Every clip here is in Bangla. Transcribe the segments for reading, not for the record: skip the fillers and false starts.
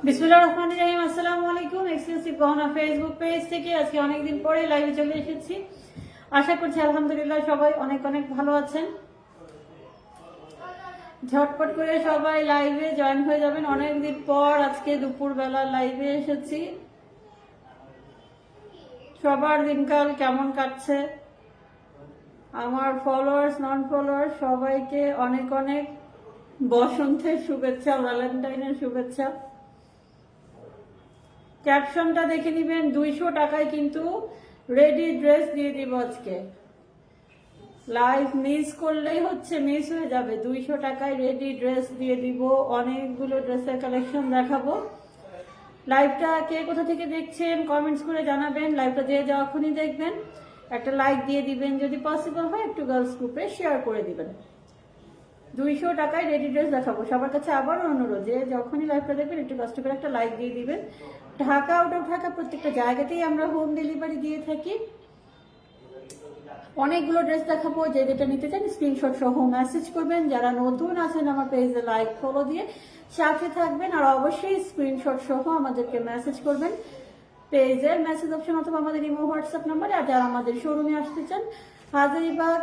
বিসমিল্লাহির রহমানির রহিম। আসসালামু আলাইকুম। এক্সক্লুসিভ গহনা ফেসবুক পেজ থেকে আজকে অনেকদিন পরে লাইভে চলে এসেছি। আশা করছি আলহামদুলিল্লাহ সবাই অনেক অনেক ভালো আছেন। ঝটপট করে সবাই লাইভে জয়েন হয়ে যাবেন। অনেকদিন পর আজকে দুপুরবেলা লাইভে এসেছি। সবার দিনকাল কেমন কাটছে? আমার ফলোয়ার্স নন ফলোয়ার্স সবাইকে অনেক অনেক বসন্তের শুভেচ্ছা, ভ্যালেন্টাইনের শুভেচ্ছা। ক্যাপশনটা দেখে নিবেন। 200 টাকায় কিন্তু রেডি ড্রেস দিয়ে দিব আজকে। লাইভ মিস করলেই হচ্ছে মিস হয়ে যাবে। 200 টাকায় রেডি ড্রেস দিয়ে দিব। অনেকগুলো ড্রেসের কালেকশন দেখাবো। লাইভটা কে কোথা থেকে দেখছেন কমেন্টস করে জানাবেন। লাইভটা যে যখনই দেখবেন একটা লাইক দিয়ে দিবেন, যদি পসিবল হয় একটু গার্লস গ্রুপে শেয়ার করে দিবেন। 200 টাকায় রেডি ড্রেস দেখাবো। সবার কাছে আবার অনুরোধ, যে যখনই লাইভটা দেখবেন একটু কষ্ট করে একটা লাইক দিয়ে দিবেন। ঢাকা আউট অফ ঢাকা প্রত্যেকটা জায়গাতেই আমরা হোম ডেলিভারি দিয়ে থাকি। অনেকগুলো ড্রেস দেখাবো। যে যেটা নিতে চান স্ক্রিনশট সহ মেসেজ করবেন। যারা নতুন আছেন আমার পেজে লাইক ফলো দিয়ে সাথে থাকবেন, আর অবশ্যই স্ক্রিনশট সহ আমাদেরকে মেসেজ করবেন পেজের মেসেজ অপশন অথবা আমাদের ইমো হোয়াটসঅ্যাপ নাম্বারে। আর যারা আমাদের শোরুমে আসতে চান, হাজারীবাগ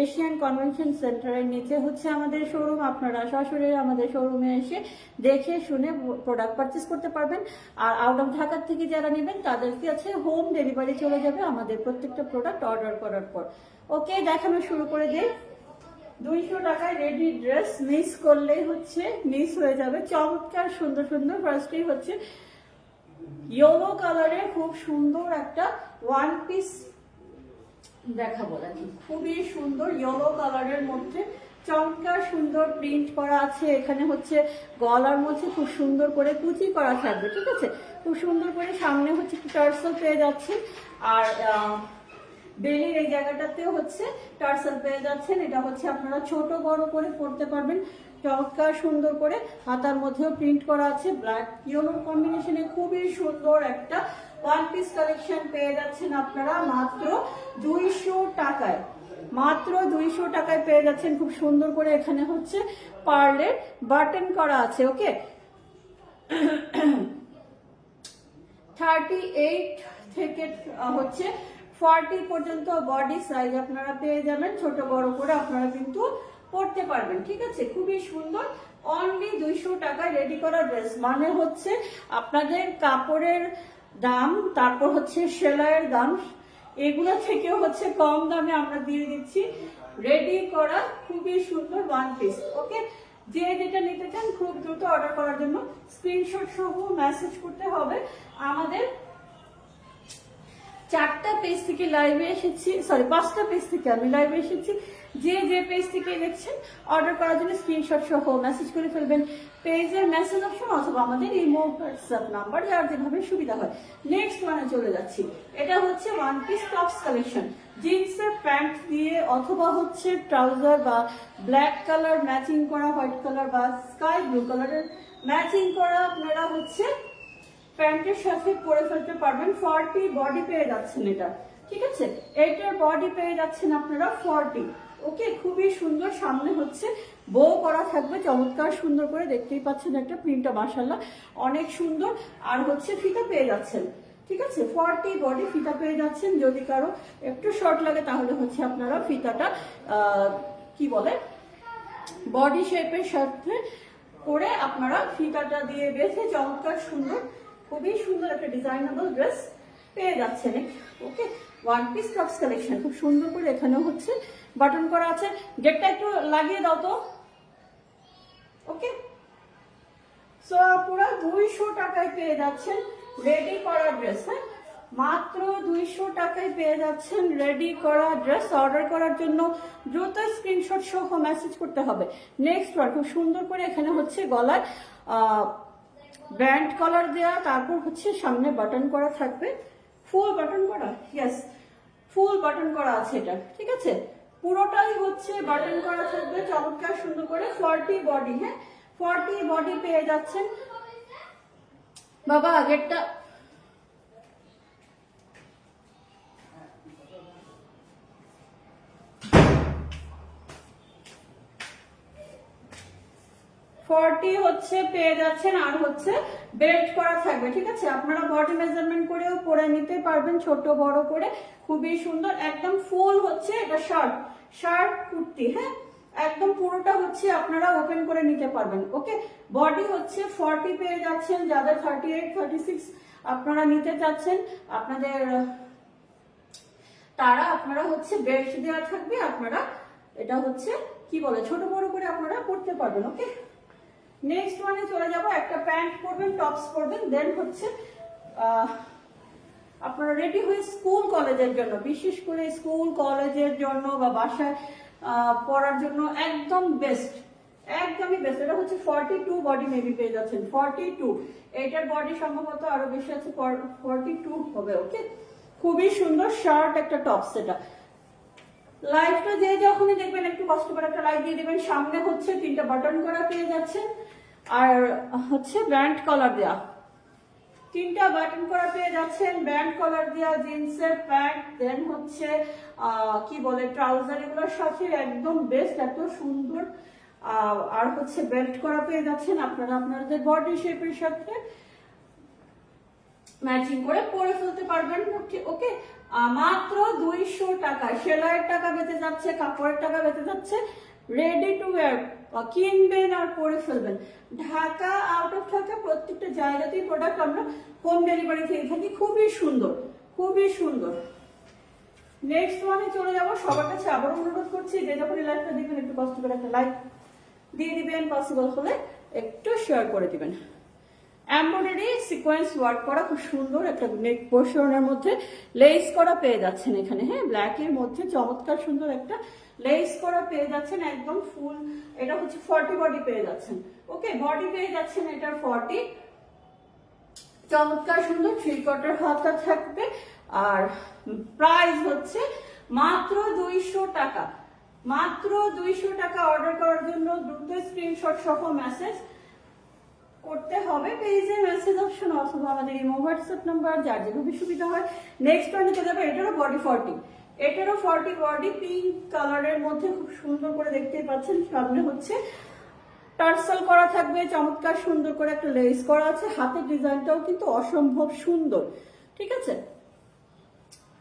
এশিয়ান কনভেনশন সেন্টারের নিচে হচ্ছে আমাদের শোরুম। আপনারা সরাসরি আমাদের শোরুমে এসে দেখে শুনে প্রোডাক্ট পারচেস করতে পারবেন। আর আউট অফ ঢাকার থেকে যারা নেবেন তাদেরকে আছে হোম ডেলিভারি চলে যাবে আমাদের প্রত্যেকটা প্রোডাক্ট অর্ডার করার পর। ওকে, দেখানো শুরু করে দেই। 200 টাকায় রেডি ড্রেস মিস করলেই হচ্ছে মিস হয়ে যাবে। চমৎকার সুন্দর সুন্দর। ফার্স্টেই হচ্ছে ইয়েলো কালারের খুব সুন্দর একটা ওয়ান পিস দেখাবো। দেখি, খুবই সুন্দর ইয়েলো কালারের মধ্যে চমৎকার সুন্দর প্রিন্ট করা আছে। এখানে হচ্ছে গলার মধ্যে খুব সুন্দর করে কুচি করা থাকবে, ঠিক আছে। খুব সুন্দর করে সামনে হচ্ছে একটু টার্সেল পেয়ে যাচ্ছে। আর বেলির এই জায়গাটাতেও হচ্ছে টার্সেল পেয়ে যাচ্ছেন। এটা হচ্ছে আপনারা ছোট বড় করে পরতে পারবেন। চমৎকার সুন্দর করে হাতার মধ্যেও প্রিন্ট করা আছে। ব্ল্যাক ইয়েলোর কম্বিনেশনে খুবই সুন্দর একটা ওয়ান পিস কালেকশন পেয়ে যাচ্ছেন আপনারা মাত্র 200 টাকায়। মাত্র 200 টাকায় পেয়ে যাচ্ছেন। খুব সুন্দর করে এখানে হচ্ছে পার্লের বাটন করা আছে। ওকে, 38 থেকে হচ্ছে 40 পর্যন্ত বডি সাইজ আপনারা পেয়ে যাবেন। ছোট বড় করে আপনারা কিন্তু পরতে পারবেন, ঠিক আছে। খুবই সুন্দর। অনলি 200 টাকায় রেডি করা ড্রেস, মানে হচ্ছে আপনাদের কাপড়ের দাম, তারপর হচ্ছে সেলাইয়ের দাম, এগুলো থেকেও হচ্ছে কম দামে আমরা দিয়ে দিচ্ছি রেডি করা খুবই সুন্দর ওয়ান পিস। ওকে, যে যেটা নিতে চান খুব দ্রুত অর্ডার করার জন্য স্ক্রিনশট সহ মেসেজ করতে হবে। আমাদের 4টা পেজ থেকে লাইভে এসেছি, সরি 5টা পেজ থেকে আমি লাইভে এসেছি। যে যে পেজ থেকে দেখছেন অর্ডার করার জন্য স্ক্রিনশট সহ মেসেজ করে ফেলবেন পেজের মেসেজ অপশন অথবা আমাদের ইমো হোয়াটসঅ্যাপ নাম্বার, যার যেভাবে সুবিধা হয়। নেক্সট ওয়ানে চলে যাচ্ছি। এটা হচ্ছে ওয়ান পিস টপস কালেকশন। জিন্সের প্যান্ট দিয়ে অথবা হচ্ছে ট্রাউজার বা ব্ল্যাক কালার ম্যাচিং করা, হোয়াইট কালার বা স্কাই ব্লু কালারের ম্যাচিং করা আপনারা হচ্ছে প্যান্টের সাথে পরে ফেলতে পারবেন। 40 বডি পেয়ে যাচ্ছেন এটা, ঠিক আছে। এটার বডি পেয়ে যাচ্ছেন আপনারা 40। ওকে, খুবই সুন্দর। সামনে হচ্ছে বো করা থাকবে চমৎকার সুন্দর করে, দেখতেই পাচ্ছেন একটা প্রিন্টটা মাশাআল্লাহ অনেক সুন্দর। আর হচ্ছে ফিতা পেয়ে যাচ্ছেন, ঠিক আছে। 40 বডি ফিতা পেয়ে যাচ্ছেন। যদি কারো একটু শর্ট লাগে তাহলে হচ্ছে আপনারা ফিতাটা কি বলে বডি শেপের সাথে করে আপনারা ফিতাটা দিয়ে বেঁধে চমৎকার সুন্দর, খুবই সুন্দর একটা ডিজাইনেবল ড্রেস পেয়ে যাচ্ছেন। ওকে, ওয়ান পিস টপস কালেকশন খুব সুন্দর করে এখানেও হচ্ছে বাটন করা আছে। গেটটা একটু লাগিয়ে দাও তো। ওকে, সো পুরো 200 টাকায় পেয়ে যাচ্ছেন রেডি করা ড্রেস। হ্যাঁ, মাত্র 200 টাকায় পেয়ে যাচ্ছেন রেডি করা ড্রেস। অর্ডার করার জন্য দ্রুত স্ক্রিনশট সহ মেসেজ করতে হবে। নেক্সট ওয়ান, খুব সুন্দর করে এখানে হচ্ছে গলায় ব্যান্ড কলার দেওয়া, তারপর হচ্ছে সামনে বাটন করা থাকবে। ফুল বাটন করা, ইয়েস, ফুল বাটন করা আছে এটা, ঠিক আছে। পুরোটাই হচ্ছে বাটন করা থাকবে চমৎকার সুন্দর করে। 40 বডি, হ্যাঁ 40 বডি পেয়ে যাচ্ছেন। বাবা গেটটা 40 হচ্ছে পেয়ে যাচ্ছেন, আর হচ্ছে বেল্ট করা থাকবে। ঠিক আছে, আপনারা বডি মেজারমেন্ট করেও পরে নিতে পারবেন, ছোট বড় করে, খুবই সুন্দর। একদম ফুল হচ্ছে এটা শার্ট কুর্তি, হ্যাঁ একদম পুরোটা হচ্ছে আপনারা ওপেন করে নিতে পারবেন। ওকে, বডি হচ্ছে 40 পেয়ে যাচ্ছেন। যাদের 38 36 আপনারা নিতে চাচ্ছেন আপনাদের, তারা আপনারা হচ্ছে বেল্ট দেওয়া থাকবে, আপনারা এটা হচ্ছে কি বলে ছোট বড় করে আপনারা পড়তে পারবেন। ওকে, নেক্সট ওয়ানে চলে যাব। একটা প্যান্ট পরবেন, টপস পরবেন, দেন হচ্ছে আপনারা রেডি হয়ে স্কুল কলেজের জন্য, বিশেষ করে স্কুল কলেজের জন্য বা বাসায় পড়ার জন্য একদম বেস্ট, একদমই বেস্ট। এটা হচ্ছে 42 বডি মেবি পেয়ে যাচ্ছেন 42, এটার বডি সম্ভবত আরো বেশি আছে, 42 হবে। ওকে, খুবই সুন্দর শার্ট একটা টপস। এটা লাইভটা যে যখনই দেখবেন একটু কষ্ট করে একটা লাইক দিয়ে দিবেন। সামনে হচ্ছে 3টা বাটন করা পেয়ে যাচ্ছেন, আর হচ্ছে ব্যান্ড কলার দেওয়া, 3টা বাটন করা পেয়ে যাচ্ছেন, ব্যান্ড কলার দেওয়া জিন্সের প্যান্ট, দেন হচ্ছে কি বলে ট্রাউজার, এগুলোর সাথে একদম বেস্ট, এত সুন্দর। আর হচ্ছে বেল্ট করা পেয়ে যাচ্ছেন, আপনারা আপনাদের বডি শেপের সাথে ম্যাচিং করে পরে ফেলতে পারবেন। ওকে, মাত্র 200 টাকা। সেলাইয়ের টাকা বেঁচে যাচ্ছে, কাপড়ের টাকা বেঁচে যাচ্ছে, রেডি টু ওয়্যার, কিনবেন আর পরে ফেলবেন। ঢাকা, আউট অফ ঢাকা প্রত্যেকটা জায়গাতেই প্রোডাক্ট আমরা হোম ডেলিভারি দিয়ে থাকি। খুবই সুন্দর, খুবই সুন্দর। নেক্সট ওয়ানে চলে যাব। সবার কাছে আবারও অনুরোধ করছি, যে যখন লাইভটা দেখবেন একটু কষ্ট করে একটা লাইক দিয়ে দিবেন, পসিবল হলে একটু শেয়ার করে দিবেন। এমব্রয়ডারি সিকোয়েন্স ওয়ার্ক করা খুব সুন্দর একটা নেক পোর্শনের মধ্যে লেস করা পেয়ে যাচ্ছেন এখানে, হ্যাঁ ব্ল্যাক এর মধ্যে চমৎকার সুন্দর একটা লেস করা পেয়ে যাচ্ছেন, একদম ফুল। এটা হচ্ছে 40 বডি পেয়ে যাচ্ছেন। ওকে, বডি পেয়ে যাচ্ছেন এটার 40, চমৎকার সুন্দর 3/4 হাতা থাকবে। আর প্রাইস হচ্ছে মাত্র 200 টাকা, মাত্র 200 টাকা। অর্ডার করার জন্য দ্রুত স্ক্রিনশট সহ মেসেজ করতে হবে, পেজে মেসেজ অপশন অথবা আমাদের ইমো হোয়াটসঅ্যাপ নাম্বার, যার যেভাবে সুবিধা হয়। নেক্সট ওয়ানে চলে যাবে। এটারও বডি 40, এটারও 40 বডি, পিঙ্ক কালারের মধ্যে খুব সুন্দর করে দেখতেই পাচ্ছেন। সামনে হচ্ছে টার্সেল করা থাকবে, চমৎকার সুন্দর করে একটা লেস করা আছে, হাতের ডিজাইনটাও কিন্তু অসম্ভব সুন্দর। ঠিক আছে,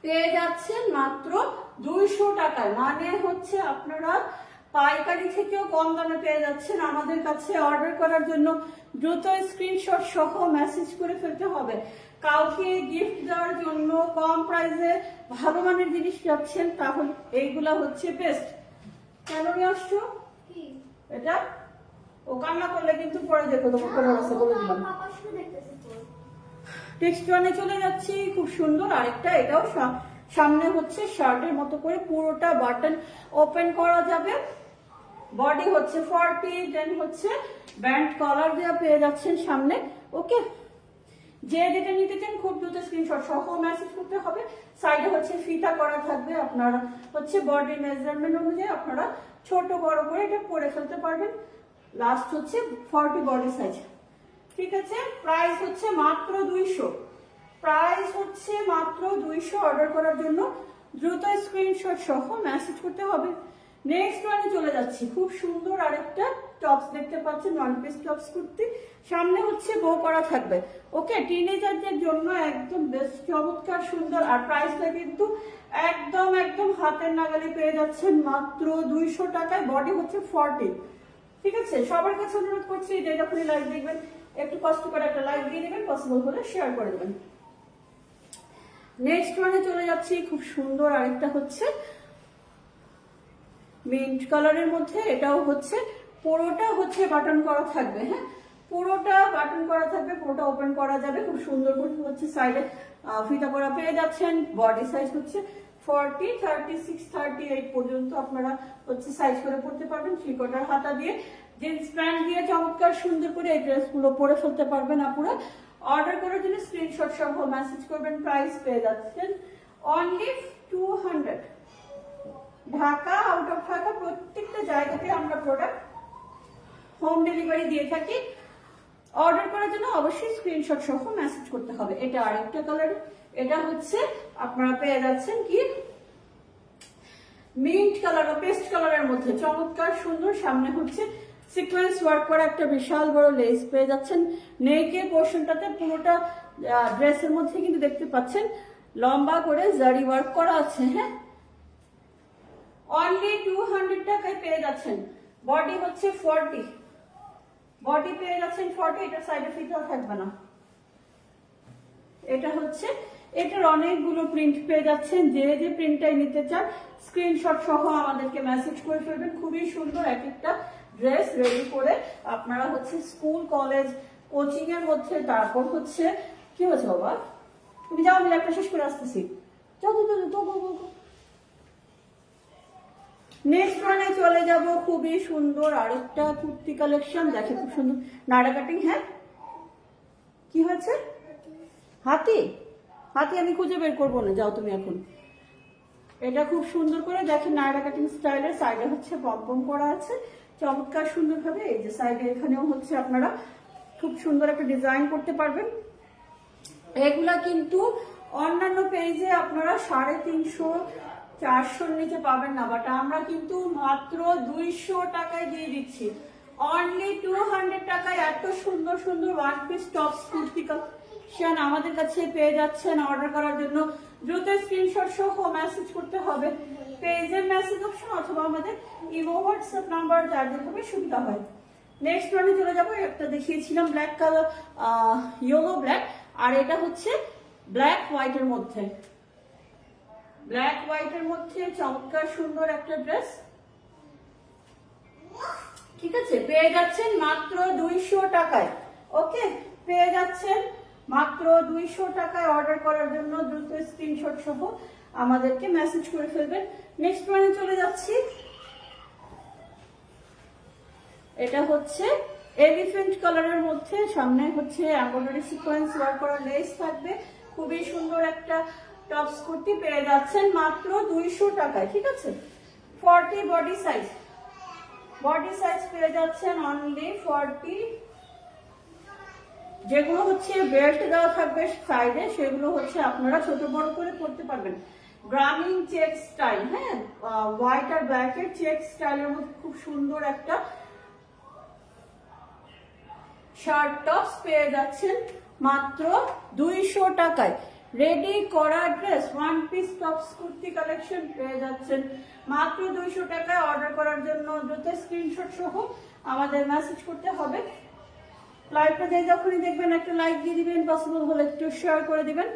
পেয়ে যাচ্ছেন মাত্র 200 টাকায়, মানে হচ্ছে আপনারা পাইকারি থেকেও কম দামে পেয়ে যাচ্ছেন। আমাদের কাছে অর্ডার করার জন্য দ্রুত স্ক্রিনশট সহ মেসেজ করে ফেলতে হবে। কাউকে গিফট দেওয়ার জন্য কম প্রাইসে ভালো মানের জিনিস যাচ্ছেন, তাহলে এইগুলা হচ্ছে বেস্ট। কেন নিয়ে আসছো এটা? ও কান্না করলে কিন্তু পরে দেখো তোমার খবর আছে, বলে দিলাম। নেক্সট ওয়ানে চলে যাচ্ছি। খুব সুন্দর আরেকটা, এটাও সামনে হচ্ছে শার্টের মতো করে পুরোটা বাটন ওপেন করা যাবে। বডি হচ্ছে 40, দেন হচ্ছে ব্যান্ড কলার দেওয়া পেয়ে যাচ্ছেন সামনে। ওকে, যে যেটা নিতে চান খুব দ্রুত স্ক্রিনশট সহ মেসেজ করতে হবে। সাইডে হচ্ছে ফিতা করা থাকবে, আপনারা হচ্ছে বডি মেজারমেন্ট অনুযায়ী আপনারা ছোট বড় করে এটা পরে ফেলতে পারবেন। লাস্ট হচ্ছে 40 বডি সাইজ। ঠিক আছে, প্রাইস হচ্ছে মাত্র 200, প্রাইস হচ্ছে মাত্র 200। অর্ডার করার জন্য দ্রুত স্ক্রিনশট সহ মেসেজ করতে হবে। নেক্সট ওয়ানে চলে যাচ্ছি। খুব সুন্দর আরেকটা টপস দেখতে পাচ্ছেন, ওয়ান পিস টপস কুর্তি, সামনে হচ্ছে বো করা থাকবে। ওকে, টিনেজারদের জন্য একদম বেস্ট, চমৎকার সুন্দর। আর প্রাইসটা কিন্তু একদম একদম হাতের নাগালে পেয়ে যাচ্ছেন মাত্র 200 টাকায়। বডি হচ্ছে 40। ঠিক আছে, সবার কাছে অনুরোধ করছি, যে যখনই লাইভ দেখবেন একটু কষ্ট করে একটা লাইক দিয়ে দেবেন, পসিবল হলে শেয়ার করে দেবেন। নেক্সট ওয়ানে চলে যাচ্ছি। খুব সুন্দর আরেকটা হচ্ছে মিন্ট কালারের মধ্যে, এটাও হচ্ছে পুরোটা হচ্ছে বাটন করা থাকবে। হ্যাঁ, পুরোটা বাটন করা থাকবে, পুরোটা ওপেন করা যাবে। খুব সুন্দর করে হচ্ছে সাইডে ফিতা করা পেয়ে যাচ্ছেন। বডি সাইজ হচ্ছে 40, 36, 38 পর্যন্ত আপনারা হচ্ছে সাইজ করে পড়তে পারবেন। 3/4 হাতা দিয়ে জিন্স প্যান্ট দিয়ে চমৎকার সুন্দর করে এই ড্রেসগুলো পরে ফেলতে পারবেন আপনারা। অর্ডার করার জন্য স্ক্রিনশট সহ মেসেজ করবেন। প্রাইস পেয়ে যাচ্ছেন only 200। Dhaka, out of Dhaka প্রত্যেকটা জায়গাতে আমরা প্রোডাক্ট হোম ডেলিভারি দিয়ে থাকি। অর্ডার করার জন্য অবশ্যই স্ক্রিনশট সহ মেসেজ করতে হবে। এটা আরেকটা কালার, এটা হচ্ছে আপনারা পেয়ে যাচ্ছেন কি মিন্ট কালার বা পেস্ট কালারের মধ্যে, চমৎকার সুন্দর। সামনে হচ্ছে সিকোয়েন্স ওয়ার্ক করা একটা বিশাল বড় লেস পেয়ে যাচ্ছেন। নেকের পোর্শনটাতে পুরোটা ড্রেসের মধ্যে কিন্তু দেখতে পাচ্ছেন লম্বা করে জারি ওয়ার্ক করা আছে। হ্যাঁ, অনলি 200 টাকায় পেয়ে যাচ্ছেন। বডি হচ্ছে 40, বডি পেয়ে যাচ্ছেন 40। এটা সাইডে ফিতাও থাকবে না। এটা হচ্ছে, এটার অনেকগুলো প্রিন্ট পেয়ে যাচ্ছেন। যে যে প্রিন্টটাই নিতে চান স্ক্রিনশট সহ আমাদেরকে মেসেজ করে ফেলবেন। খুবই সুন্দর এক একটা ড্রেস রেডি করে আপনারা হচ্ছে স্কুল কলেজ কোচিং এর মধ্যে, তারপর হচ্ছে কি হচ্ছে বাবা, তুমি যাও, আমি ল্যাপটপ শেষ করে আসতেছি, যাও তো নেক্সট ওয়ানে চলে যাব। খুবই সুন্দর আরেকটা কুর্তি কালেকশন দেখে, খুব সুন্দর নাড়া কাটিং। হ্যাঁ, কি হয়েছে? হাতি হাতি আমি খুঁজে বের করবো না, যাও তুমি এখন। এটা খুব সুন্দর করে দেখেন নায়রা কাটিং স্টাইলের, সাইডে হচ্ছে পম্পম করা আছে চমৎকার সুন্দর ভাবে। এই যে সাইডে এখানেও হচ্ছে আপনারা খুব সুন্দর একটা ডিজাইন করতে পারবেন। এগুলা কিন্তু অন্যান্য পেজে আপনারা 350 400 নিচে পাবেন না, বাট আমরা কিন্তু মাত্র 200 টাকায় দিয়ে দিচ্ছি। অনলি 200 টাকায় এত সুন্দর সুন্দর one piece tops kurti collection আমাদের কাছে পেয়ে যাচ্ছেন। অর্ডার করার জন্য দ্রুত স্ক্রিনশট সহ মেসেজ করতে হবে পেজের মেসেজ অপশন অথবা আমাদের ইমো হোয়াটসঅ্যাপ নাম্বার, যার যেভাবে সুবিধা হয়। নেক্সট ওয়ানে চলে যাবো। একটা দেখিয়েছিলাম ব্ল্যাক কালার, ইয়েলো ব্ল্যাক, আর এটা হচ্ছে ব্ল্যাক হোয়াইটের মধ্যে, ব্ল্যাক হোয়াইটের মধ্যে চমৎকার সুন্দর একটা ড্রেস। ঠিক আছে, পেয়ে যাচ্ছেন মাত্র 200 টাকায়। ওকে, পেয়ে যাচ্ছেন মাত্র 200 টাকায়। অর্ডার করার জন্য দ্রুত স্ক্রিনশট সহ আমাদেরকে মেসেজ করে ফেলবেন। নেক্সট ওয়ানে চলে যাচ্ছি। এটা হচ্ছে এলিফ্যান্ট কালারের মধ্যে, সামনে হচ্ছে এমব্রয়ডারি সিকোয়েন্স ওয়ার্ক করা লেস থাকবে। খুবই সুন্দর একটা টপস কুর্তি পেয়ে যাচ্ছেন মাত্র 200 টাকায়। ঠিক আছে, 40 বডি সাইজ, বডি সাইজ পেয়ে যাচ্ছেন অনলি 40। যেগুলো হচ্ছে বেল্ট দেওয়া থাকবে সাইডে, সেগুলো হচ্ছে আপনারা ছোট বড় করে পরতে পারবেন। গ্রামীণ চেক স্টাইল, হ্যাঁ, হোয়াইট আর ব্ল্যাক এর চেক স্টাইলের মধ্যে খুব সুন্দর একটা শার্ট টপস পেয়ে যাচ্ছেন মাত্র 200 টাকায়। রেডি করা dress one piece tops kurti collection পেয়ে যাচ্ছেন মাত্র 200 টাকায়। অর্ডার করার জন্য দ্রুত স্ক্রিনশট সহ আমাদের মেসেজ করতে হবে। লাইভটা যে যখনই দেখবেন একটা লাইক দিয়ে দিবেন, পসিবল হলে একটু শেয়ার করে দিবেন।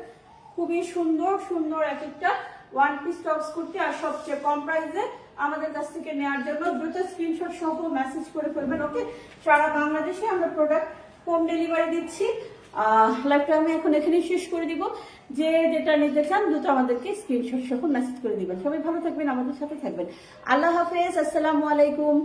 খুবই সুন্দর সুন্দর এক একটা ওয়ান পিস টপস কুর্তি, আর সবচেয়ে কম প্রাইসে আমাদের কাছ থেকে নেওয়ার জন্য দ্রুত স্ক্রিনশট সহ মেসেজ করে ফেলবেন। ওকে, সারা বাংলাদেশে আমরা প্রোডাক্ট হোম ডেলিভারি দিচ্ছি। লাইভটা আমি এখন এখানেই শেষ করে দিব। যে যেটা নিতে চান দ্রুত আমাদেরকে স্ক্রিনশট সহ মেসেজ করে দিবেন। সবাই ভালো থাকবেন, আমাদের সাথে থাকবেন। আল্লাহ হাফেজ, আসসালামু আলাইকুম।